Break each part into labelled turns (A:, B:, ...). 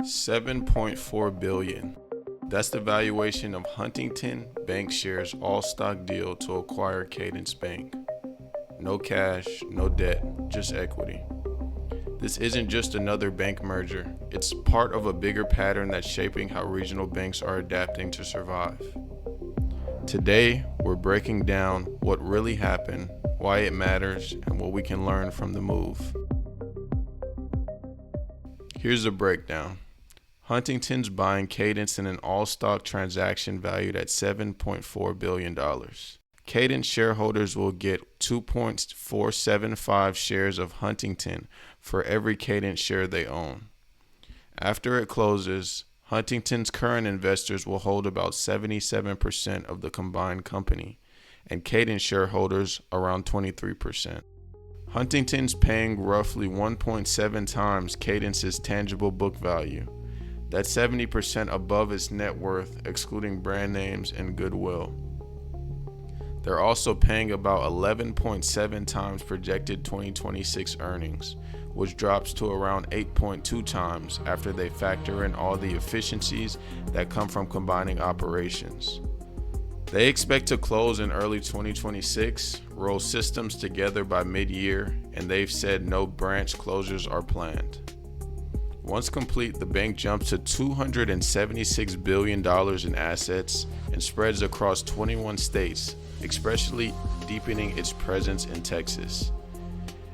A: $7.4 billion. That's the valuation of Huntington Bank shares all-stock deal to acquire Cadence Bank. No cash, no debt, just equity. This isn't just another bank merger. It's part of a bigger pattern that's shaping how regional banks are adapting to survive. Today, we're breaking down what really happened, why it matters, and what we can learn from the move. Here's the breakdown. Huntington's buying Cadence in an all-stock transaction valued at $7.4 billion. Cadence shareholders will get 2.475 shares of Huntington for every Cadence share they own. After it closes, Huntington's current investors will hold about 77% of the combined company, and Cadence shareholders around 23%. Huntington's paying roughly 1.7 times Cadence's tangible book value. That's 70% above its net worth, excluding brand names and goodwill. They're also paying about 11.7 times projected 2026 earnings, which drops to around 8.2 times after they factor in all the efficiencies that come from combining operations. They expect to close in early 2026, roll systems together by mid-year, and they've said no branch closures are planned. Once complete, the bank jumps to $276 billion in assets and spreads across 21 states, especially deepening its presence in Texas.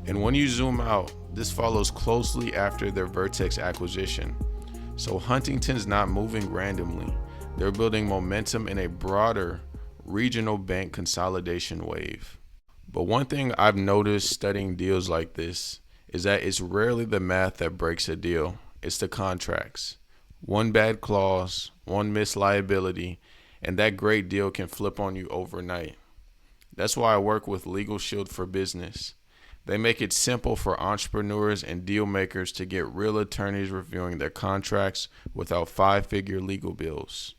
A: And when you zoom out, this follows closely after their Vertex acquisition. So Huntington's not moving randomly. They're building momentum in a broader regional bank consolidation wave. But one thing I've noticed studying deals like this is that it's rarely the math that breaks a deal, it's the contracts. One bad clause, one missed liability, and that great deal can flip on you overnight. That's why I work with Legal Shield for Business. They make it simple for entrepreneurs and deal makers to get real attorneys reviewing their contracts without five-figure legal bills.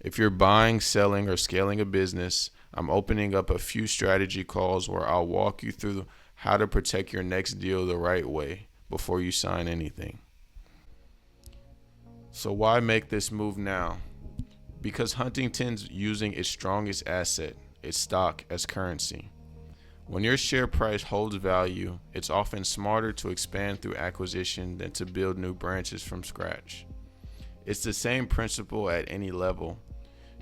A: If you're buying, selling, or scaling a business, I'm opening up a few strategy calls where I'll walk you through how to protect your next deal the right way before you sign anything. So why make this move now? Because Huntington's using its strongest asset, its stock, as currency. When your share price holds value, it's often smarter to expand through acquisition than to build new branches from scratch. It's the same principle at any level.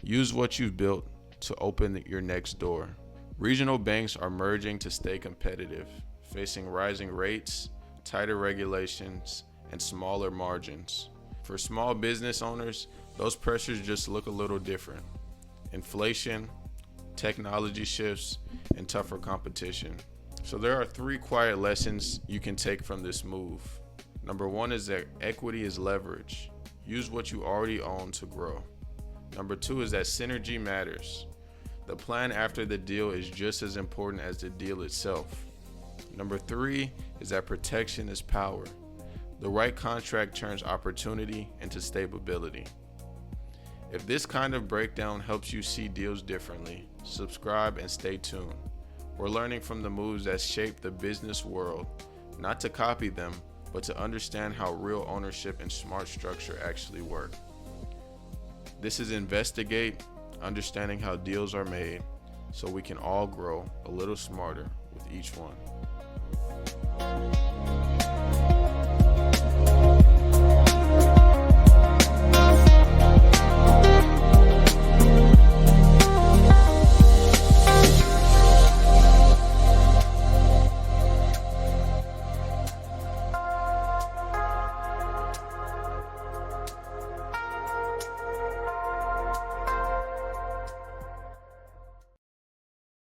A: Use what you've built to open your next door. Regional banks are merging to stay competitive, facing rising rates, tighter regulations, and smaller margins. For small business owners, those pressures just look a little different. Inflation, technology shifts, and tougher competition. So there are three quiet lessons you can take from this move. Number one is that equity is leverage. Use what you already own to grow. Number two is that synergy matters. The plan after the deal is just as important as the deal itself. Number three is that protection is power. The right contract turns opportunity into stability. If this kind of breakdown helps you see deals differently, subscribe and stay tuned. We're learning from the moves that shape the business world, not to copy them, but to understand how real ownership and smart structure actually work. This is INVEST-igate, understanding how deals are made so we can all grow a little smarter with each one.